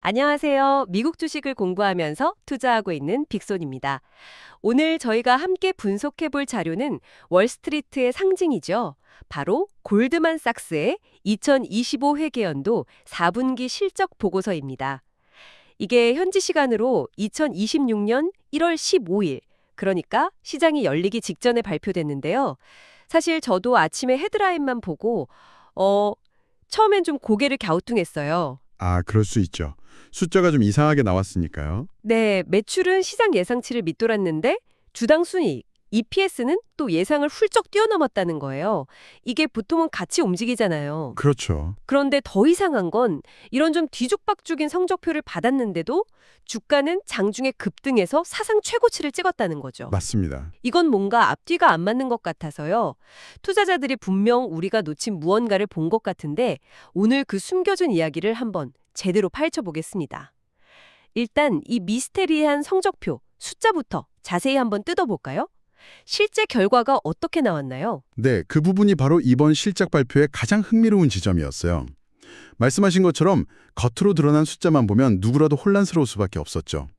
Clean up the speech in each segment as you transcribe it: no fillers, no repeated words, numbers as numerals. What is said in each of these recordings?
안녕하세요. 미국 주식을 공부하면서 투자하고 있는 빅손입니다. 오늘 저희가 함께 분석해 볼 자료는 월스트리트의 상징이죠. 바로 골드만삭스의 2025 회계연도 4분기 실적 보고서입니다. 이게 현지 시간으로 2026년 1월 15일, 그러니까 시장이 열리기 직전에 발표됐는데요. 사실 저도 아침에 헤드라인만 보고 처음엔 좀 고개를 갸우뚱했어요. 그럴 수 있죠. 숫자가 좀 이상하게 나왔으니까요. 네, 매출은 시장 예상치를 밑돌았는데 주당 순이익, EPS는 또 예상을 훌쩍 뛰어넘었다는 거예요. 이게 보통은 같이 움직이잖아요. 그렇죠. 그런데 더 이상한 건 이런 좀 뒤죽박죽인 성적표를 받았는데도 주가는 장중에 급등해서 사상 최고치를 찍었다는 거죠. 맞습니다. 이건 뭔가 앞뒤가 안 맞는 것 같아서요. 투자자들이 분명 우리가 놓친 무언가를 본 것 같은데 오늘 그 숨겨진 이야기를 한번 제대로 파헤쳐 보겠습니다. 일단 이 미스테리한 성적표, 숫자부터 자세히 한번 뜯어볼까요? 실제 결과가 어떻게 나왔나요? 네, 그 부분이 바로 이번 실적 발표의 가장 흥미로운 지점이었어요. 말씀하신 것처럼 겉으로 드러난 숫자만 보면 누구라도 혼란스러울 수밖에 없었죠.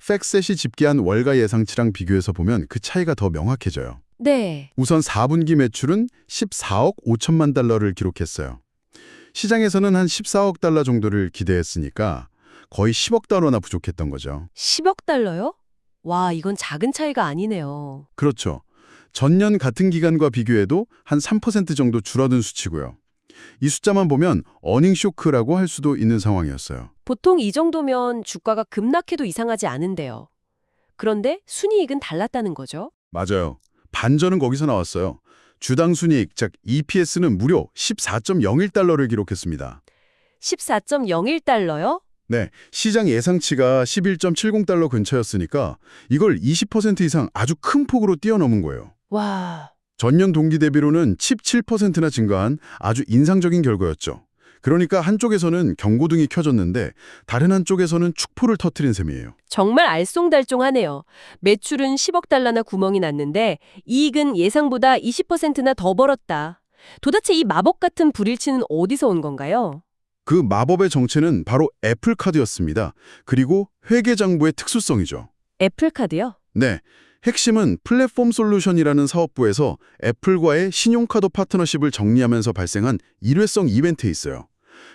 팩셋이 집계한 월가 예상치랑 비교해서 보면 그 차이가 더 명확해져요. 네. 우선 4분기 매출은 14억 5천만 달러를 기록했어요. 시장에서는 한 14억 달러 정도를 기대했으니까 거의 10억 달러나 부족했던 거죠. 10억 달러요? 와, 이건 작은 차이가 아니네요. 그렇죠. 전년 같은 기간과 비교해도 한 3% 정도 줄어든 수치고요. 이 숫자만 보면 어닝 쇼크라고 할 수도 있는 상황이었어요. 보통 이 정도면 주가가 급락해도 이상하지 않은데요. 그런데 순이익은 달랐다는 거죠? 맞아요. 반전은 거기서 나왔어요. 주당 순이익, 즉 EPS는 무려 14.01달러를 기록했습니다. 14.01달러요? 네, 시장 예상치가 11.70달러 근처였으니까 이걸 20% 이상 아주 큰 폭으로 뛰어넘은 거예요. 와, 전년 동기 대비로는 17%나 증가한 아주 인상적인 결과였죠. 그러니까 한쪽에서는 경고등이 켜졌는데 다른 한쪽에서는 축포를 터뜨린 셈이에요. 정말 알쏭달쏭하네요. 매출은 10억 달러나 구멍이 났는데 이익은 예상보다 20%나 더 벌었다. 도대체 이 마법 같은 불일치는 어디서 온 건가요? 그 마법의 정체는 바로 애플카드였습니다. 그리고 회계장부의 특수성이죠. 애플카드요? 네, 핵심은 플랫폼 솔루션이라는 사업부에서 애플과의 신용카드 파트너십을 정리하면서 발생한 일회성 이벤트에 있어요.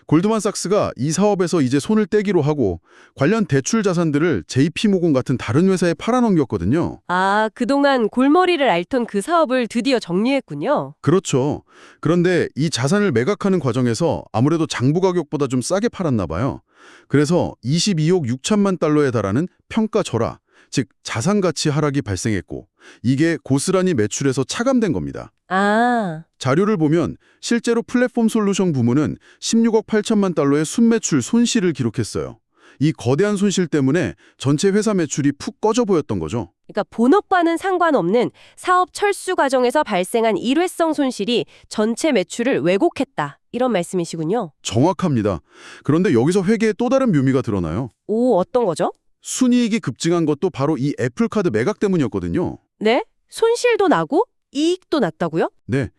골드만삭스가 이 사업에서 이제 손을 떼기로 하고 관련 대출 자산들을 JP모건 같은 다른 회사에 팔아넘겼거든요. 아, 그동안 골머리를 앓던 그 사업을 드디어 정리했군요. 그렇죠. 그런데 이 자산을 매각하는 과정에서 아무래도 장부 가격보다 좀 싸게 팔았나 봐요. 그래서 22억 6천만 달러에 달하는 평가 절하, 즉 자산 가치 하락이 발생했고 이게 고스란히 매출에서 차감된 겁니다. 아, 자료를 보면 실제로 플랫폼 솔루션 부문은 16억 8천만 달러의 순매출 손실을 기록했어요. 이 거대한 손실 때문에 전체 회사 매출이 푹 꺼져 보였던 거죠. 그러니까 본업과는 상관없는 사업 철수 과정에서 발생한 일회성 손실이 전체 매출을 왜곡했다. 이런 말씀이시군요. 정확합니다. 그런데 여기서 회계에 또 다른 묘미가 드러나요. 오, 어떤 거죠? 순이익이 급증한 것도 바로 이 애플카드 매각 때문이었거든요. 네? 손실도 나고 이익도 났다고요? 네,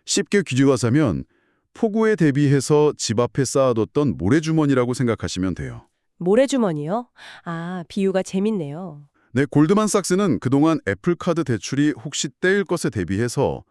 쉽게 규정하자면 폭우에 대비해서 집 앞에 쌓아뒀던 모래주머니라고 생각하시면 돼요. 모래주머니요? 아, 비유가 재밌네요. 네, 골드만삭스는 그동안 애플카드 대출이 혹시 떼일 것에 대비해서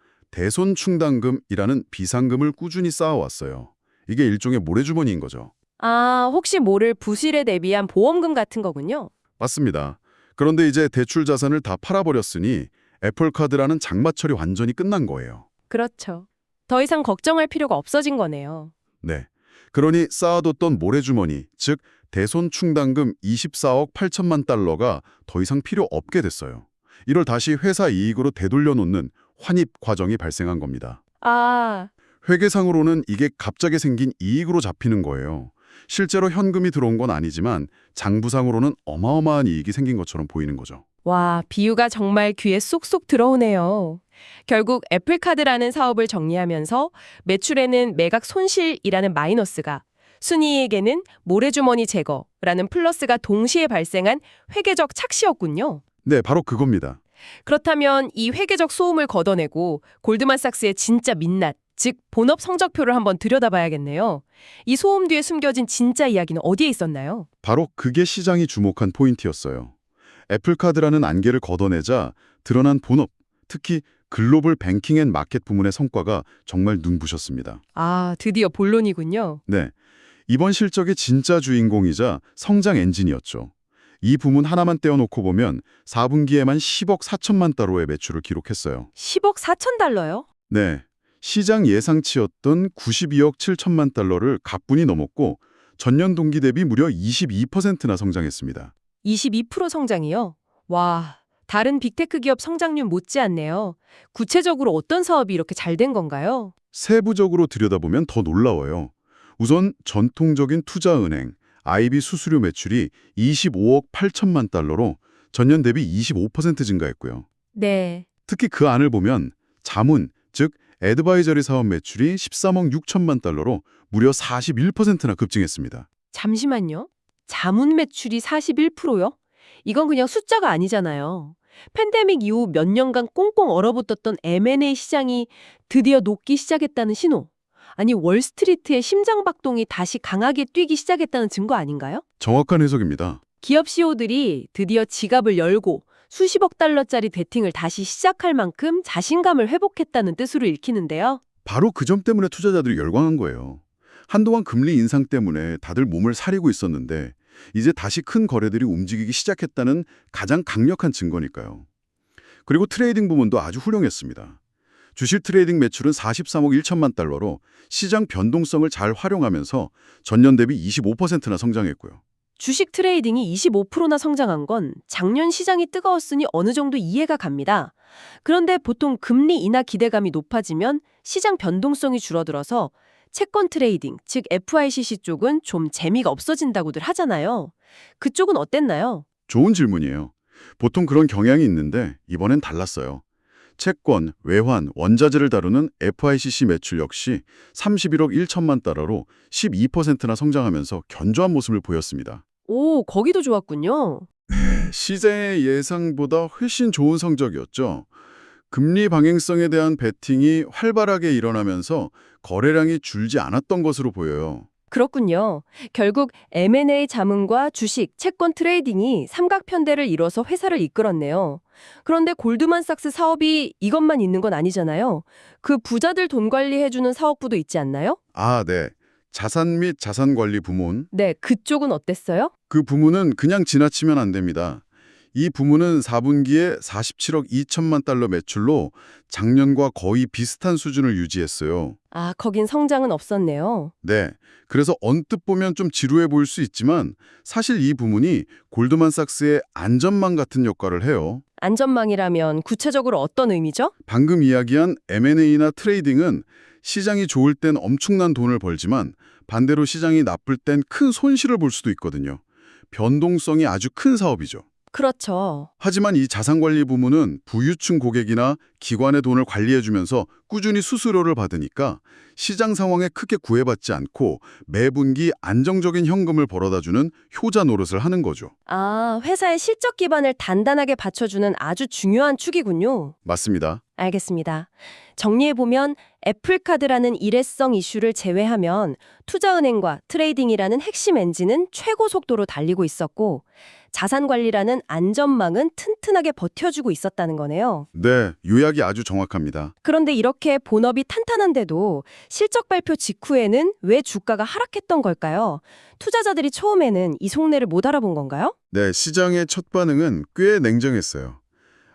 대손충당금이라는 비상금을 꾸준히 쌓아왔어요. 이게 일종의 모래주머니인 거죠. 아, 혹시 모를 부실에 대비한 보험금 같은 거군요. 맞습니다. 그런데 이제 대출 자산을 다 팔아버렸으니 애플카드라는 장마철이 완전히 끝난 거예요. 그렇죠. 더 이상 걱정할 필요가 없어진 거네요. 네. 그러니 쌓아뒀던 모래주머니, 즉 대손충당금 24억 8천만 달러가 더 이상 필요 없게 됐어요. 이걸 다시 회사 이익으로 되돌려 놓는 환입 과정이 발생한 겁니다. 아, 회계상으로는 이게 갑자기 생긴 이익으로 잡히는 거예요. 실제로 현금이 들어온 건 아니지만 장부상으로는 어마어마한 이익이 생긴 것처럼 보이는 거죠. 와, 비유가 정말 귀에 쏙쏙 들어오네요. 결국 애플카드라는 사업을 정리하면서 매출에는 매각 손실이라는 마이너스가, 순이익에는 모래주머니 제거라는 플러스가 동시에 발생한 회계적 착시였군요. 네, 바로 그겁니다. 그렇다면 이 회계적 소음을 걷어내고 골드만삭스의 진짜 민낯, 즉 본업 성적표를 한번 들여다봐야겠네요. 이 소음 뒤에 숨겨진 진짜 이야기는 어디에 있었나요? 바로 그게 시장이 주목한 포인트였어요. 애플카드라는 안개를 걷어내자 드러난 본업, 특히 글로벌 뱅킹 앤 마켓 부문의 성과가 정말 눈부셨습니다. 아, 드디어 본론이군요. 네, 이번 실적의 진짜 주인공이자 성장 엔진이었죠. 이 부문 하나만 떼어놓고 보면 4분기에만 10억 4천만 달러의 매출을 기록했어요. 10억 4천 달러요? 네, 시장 예상치였던 92억 7천만 달러를 가뿐히 넘었고 전년 동기 대비 무려 22%나 성장했습니다. 22% 성장이요? 와, 다른 빅테크 기업 성장률 못지않네요. 구체적으로 어떤 사업이 이렇게 잘 된 건가요? 세부적으로 들여다보면 더 놀라워요. 우선 전통적인 투자은행, IB 수수료 매출이 25억 8천만 달러로 전년 대비 25% 증가했고요. 네. 특히 그 안을 보면 자문, 즉 애드바이저리 사업 매출이 13억 6천만 달러로 무려 41%나 급증했습니다. 잠시만요. 자문 매출이 41%요? 이건 그냥 숫자가 아니잖아요. 팬데믹 이후 몇 년간 꽁꽁 얼어붙었던 M&A 시장이 드디어 녹기 시작했다는 신호. 아니, 월스트리트의 심장박동이 다시 강하게 뛰기 시작했다는 증거 아닌가요? 정확한 해석입니다. 기업 CEO들이 드디어 지갑을 열고 수십억 달러짜리 베팅을 다시 시작할 만큼 자신감을 회복했다는 뜻으로 읽히는데요. 바로 그 점 때문에 투자자들이 열광한 거예요. 한동안 금리 인상 때문에 다들 몸을 사리고 있었는데 이제 다시 큰 거래들이 움직이기 시작했다는 가장 강력한 증거니까요. 그리고 트레이딩 부문도 아주 훌륭했습니다. 주식 트레이딩 매출은 43억 1천만 달러로 시장 변동성을 잘 활용하면서 전년 대비 25%나 성장했고요. 주식 트레이딩이 25%나 성장한 건 작년 시장이 뜨거웠으니 어느 정도 이해가 갑니다. 그런데 보통 금리 인하 기대감이 높아지면 시장 변동성이 줄어들어서 채권 트레이딩, 즉 FICC 쪽은 좀 재미가 없어진다고들 하잖아요. 그쪽은 어땠나요? 좋은 질문이에요. 보통 그런 경향이 있는데 이번엔 달랐어요. 채권, 외환, 원자재를 다루는 FICC 매출 역시 31억 1천만 달러로 12%나 성장하면서 견조한 모습을 보였습니다. 오, 거기도 좋았군요. 시장의 예상보다 훨씬 좋은 성적이었죠. 금리 방향성에 대한 베팅이 활발하게 일어나면서 거래량이 줄지 않았던 것으로 보여요. 그렇군요. 결국 M&A 자문과 주식, 채권 트레이딩이 삼각편대를 이뤄서 회사를 이끌었네요. 그런데 골드만삭스 사업이 이것만 있는 건 아니잖아요. 그 부자들 돈 관리해주는 사업부도 있지 않나요? 아, 네. 자산 및 자산관리 부문. 네, 그쪽은 어땠어요? 그 부문은 그냥 지나치면 안 됩니다. 이 부문은 4분기에 47억 2천만 달러 매출로 작년과 거의 비슷한 수준을 유지했어요. 아, 거긴 성장은 없었네요. 네. 그래서 언뜻 보면 좀 지루해 보일 수 있지만 사실 이 부문이 골드만삭스의 안전망 같은 역할을 해요. 안전망이라면 구체적으로 어떤 의미죠? 방금 이야기한 M&A나 트레이딩은 시장이 좋을 땐 엄청난 돈을 벌지만 반대로 시장이 나쁠 땐 큰 손실을 볼 수도 있거든요. 변동성이 아주 큰 사업이죠. 그렇죠. 하지만 이 자산관리 부문은 부유층 고객이나 기관의 돈을 관리해주면서 꾸준히 수수료를 받으니까 시장 상황에 크게 구애받지 않고 매분기 안정적인 현금을 벌어다주는 효자 노릇을 하는 거죠. 아, 회사의 실적 기반을 단단하게 받쳐주는 아주 중요한 축이군요. 맞습니다. 알겠습니다. 정리해보면 애플카드라는 일회성 이슈를 제외하면 투자은행과 트레이딩이라는 핵심 엔진은 최고 속도로 달리고 있었고 자산관리라는 안전망은 튼튼하게 버텨주고 있었다는 거네요. 네, 요약이 아주 정확합니다. 그런데 이렇게 본업이 탄탄한데도 실적 발표 직후에는 왜 주가가 하락했던 걸까요? 투자자들이 처음에는 이 속내를 못 알아본 건가요? 네, 시장의 첫 반응은 꽤 냉정했어요.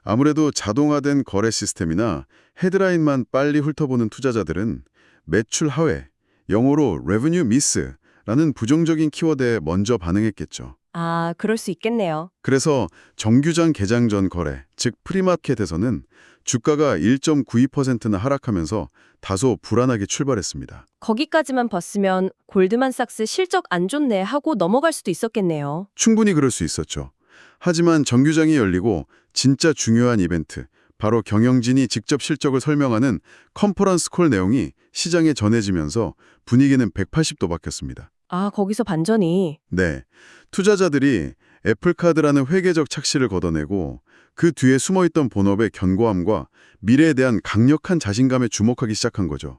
아무래도 자동화된 거래 시스템이나 헤드라인만 빨리 훑어보는 투자자들은 매출 하회, 영어로 revenue miss라는 부정적인 키워드에 먼저 반응했겠죠. 아, 그럴 수 있겠네요. 그래서 정규장 개장 전 거래, 즉 프리마켓에서는 주가가 1.92%나 하락하면서 다소 불안하게 출발했습니다. 거기까지만 봤으면 골드만삭스 실적 안 좋네 하고 넘어갈 수도 있었겠네요. 충분히 그럴 수 있었죠. 하지만 정규장이 열리고 진짜 중요한 이벤트, 바로 경영진이 직접 실적을 설명하는 컨퍼런스 콜 내용이 시장에 전해지면서 분위기는 180도 바뀌었습니다. 아, 거기서 반전이. 네, 투자자들이 애플카드라는 회계적 착시를 걷어내고 그 뒤에 숨어있던 본업의 견고함과 미래에 대한 강력한 자신감에 주목하기 시작한 거죠.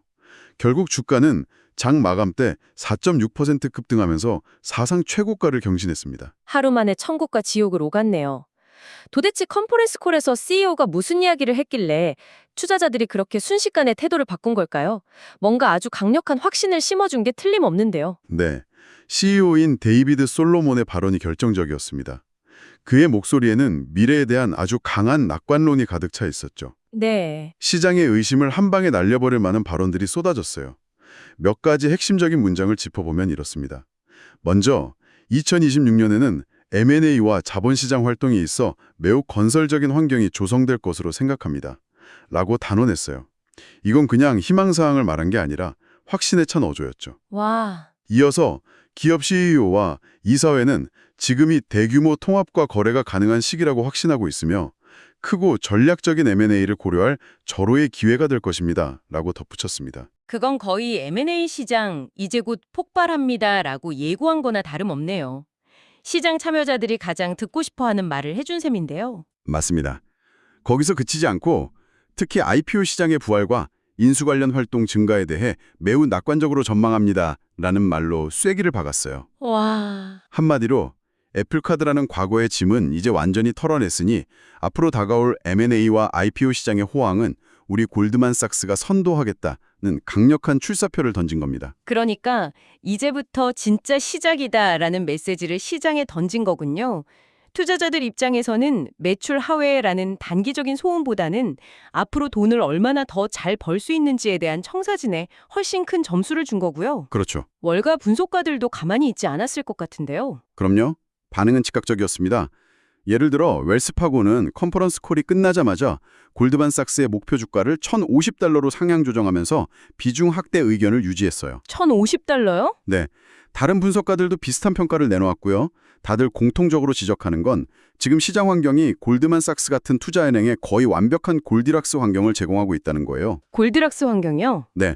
결국 주가는 장 마감 때 4.6% 급등하면서 사상 최고가를 경신했습니다. 하루 만에 천국과 지옥을 오갔네요. 도대체 컨퍼런스 콜에서 CEO가 무슨 이야기를 했길래 투자자들이 그렇게 순식간에 태도를 바꾼 걸까요? 뭔가 아주 강력한 확신을 심어준 게 틀림없는데요. 네, CEO인 데이비드 솔로몬의 발언이 결정적이었습니다. 그의 목소리에는 미래에 대한 아주 강한 낙관론이 가득 차 있었죠. 네. 시장의 의심을 한 방에 날려버릴 만한 발언들이 쏟아졌어요. 몇 가지 핵심적인 문장을 짚어보면 이렇습니다. 먼저 2026년에는 M&A와 자본시장 활동이 있어 매우 건설적인 환경이 조성될 것으로 생각합니다. 라고 단언했어요. 이건 그냥 희망사항을 말한 게 아니라 확신에 찬 어조였죠. 와. 이어서 기업 CEO와 이사회는 지금이 대규모 통합과 거래가 가능한 시기라고 확신하고 있으며 크고 전략적인 M&A를 고려할 절호의 기회가 될 것입니다. 라고 덧붙였습니다. 그건 거의 M&A 시장 이제 곧 폭발합니다라고 예고한 거나 다름없네요. 시장 참여자들이 가장 듣고 싶어하는 말을 해준 셈인데요. 맞습니다. 거기서 그치지 않고 특히 IPO 시장의 부활과 인수 관련 활동 증가에 대해 매우 낙관적으로 전망합니다. 라는 말로 쐐기를 박았어요. 와. 한마디로 애플카드라는 과거의 짐은 이제 완전히 털어냈으니 앞으로 다가올 M&A와 IPO 시장의 호황은 우리 골드만삭스가 선도하겠다는 강력한 출사표를 던진 겁니다. 그러니까 이제부터 진짜 시작이다라는 메시지를 시장에 던진 거군요. 투자자들 입장에서는 매출 하회라는 단기적인 소음보다는 앞으로 돈을 얼마나 더 잘 벌 수 있는지에 대한 청사진에 훨씬 큰 점수를 준 거고요. 그렇죠. 월가 분석가들도 가만히 있지 않았을 것 같은데요. 그럼요. 반응은 즉각적이었습니다. 예를 들어 웰스파고는 컨퍼런스 콜이 끝나자마자 골드만삭스의 목표 주가를 1,050달러로 상향 조정하면서 비중 확대 의견을 유지했어요. 1,050달러요? 네, 다른 분석가들도 비슷한 평가를 내놓았고요. 다들 공통적으로 지적하는 건 지금 시장 환경이 골드만삭스 같은 투자은행에 거의 완벽한 골디락스 환경을 제공하고 있다는 거예요. 골드락스 환경이요? 네,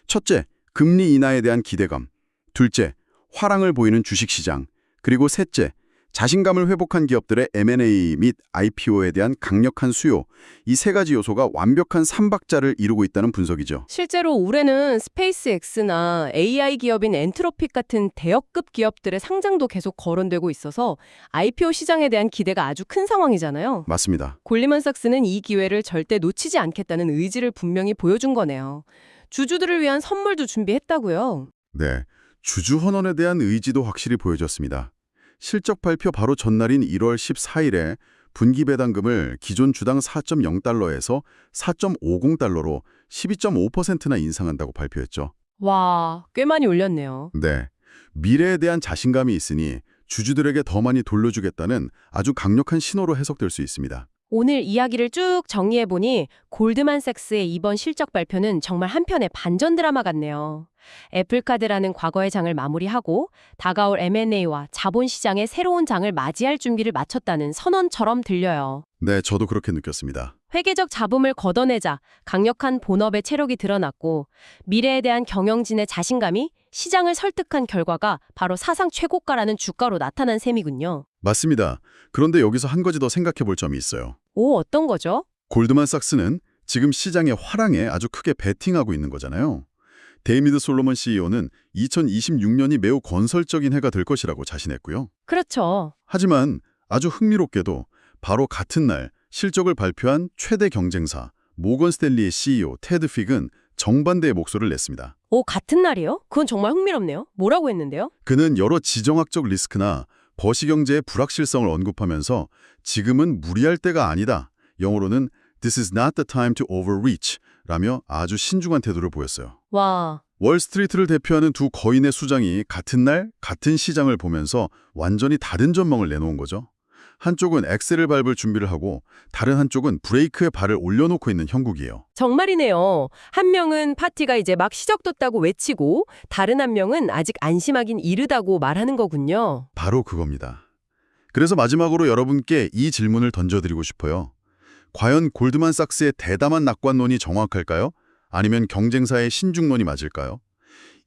첫째, 금리 인하에 대한 기대감. 둘째, 화랑을 보이는 주식시장. 그리고 셋째, 자신감을 회복한 기업들의 M&A 및 IPO에 대한 강력한 수요. 이 세 가지 요소가 완벽한 삼박자를 이루고 있다는 분석이죠. 실제로 올해는 스페이스X나 AI 기업인 엔트로픽 같은 대역급 기업들의 상장도 계속 거론되고 있어서 IPO 시장에 대한 기대가 아주 큰 상황이잖아요. 맞습니다. 골리만삭스는 이 기회를 절대 놓치지 않겠다는 의지를 분명히 보여준 거네요. 주주들을 위한 선물도 준비했다고요. 네, 주주 환원에 대한 의지도 확실히 보여졌습니다. 실적 발표 바로 전날인 1월 14일에 분기 배당금을 기존 주당 4.0달러에서 4.50달러로 12.5%나 인상한다고 발표했죠. 와, 꽤 많이 올렸네요. 네, 미래에 대한 자신감이 있으니 주주들에게 더 많이 돌려주겠다는 아주 강력한 신호로 해석될 수 있습니다. 오늘 이야기를 쭉 정리해보니 골드만삭스의 이번 실적 발표는 정말 한편의 반전 드라마 같네요. 애플카드라는 과거의 장을 마무리하고 다가올 M&A와 자본시장의 새로운 장을 맞이할 준비를 마쳤다는 선언처럼 들려요. 네, 저도 그렇게 느꼈습니다. 회계적 잡음을 걷어내자 강력한 본업의 체력이 드러났고 미래에 대한 경영진의 자신감이 시장을 설득한 결과가 바로 사상 최고가라는 주가로 나타난 셈이군요. 맞습니다. 그런데 여기서 한 가지 더 생각해 볼 점이 있어요. 오, 어떤 거죠? 골드만삭스는 지금 시장의 화랑에 아주 크게 베팅하고 있는 거잖아요. 데이비드 솔로몬 CEO는 2026년이 매우 건설적인 해가 될 것이라고 자신했고요. 그렇죠. 하지만 아주 흥미롭게도 바로 같은 날 실적을 발표한 최대 경쟁사 모건 스탠리의 CEO 테드 픽은 정반대의 목소리를 냈습니다. 오, 같은 날이요? 그건 정말 흥미롭네요. 뭐라고 했는데요? 그는 여러 지정학적 리스크나 거시경제의 불확실성을 언급하면서 지금은 무리할 때가 아니다. 영어로는 This is not the time to overreach 라며 아주 신중한 태도를 보였어요. 와, 월스트리트를 대표하는 두 거인의 수장이 같은 날 같은 시장을 보면서 완전히 다른 전망을 내놓은 거죠. 한쪽은 엑셀을 밟을 준비를 하고 다른 한쪽은 브레이크에 발을 올려놓고 있는 형국이에요. 정말이네요. 한 명은 파티가 이제 막 시작됐다고 외치고 다른 한 명은 아직 안심하긴 이르다고 말하는 거군요. 바로 그겁니다. 그래서 마지막으로 여러분께 이 질문을 던져드리고 싶어요. 과연 골드만삭스의 대담한 낙관론이 정확할까요? 아니면 경쟁사의 신중론이 맞을까요?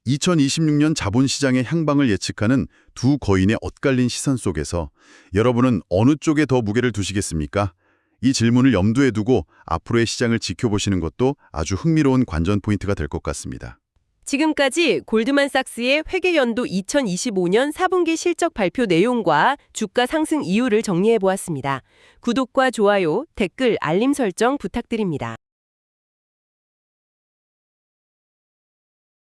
2026년 자본시장의 향방을 예측하는 두 거인의 엇갈린 시선 속에서 여러분은 어느 쪽에 더 무게를 두시겠습니까? 이 질문을 염두에 두고 앞으로의 시장을 지켜보시는 것도 아주 흥미로운 관전 포인트가 될 것 같습니다. 지금까지 골드만삭스의 회계연도 2025년 4분기 실적 발표 내용과 주가 상승 이유를 정리해 보았습니다. 구독과 좋아요, 댓글, 알림 설정 부탁드립니다.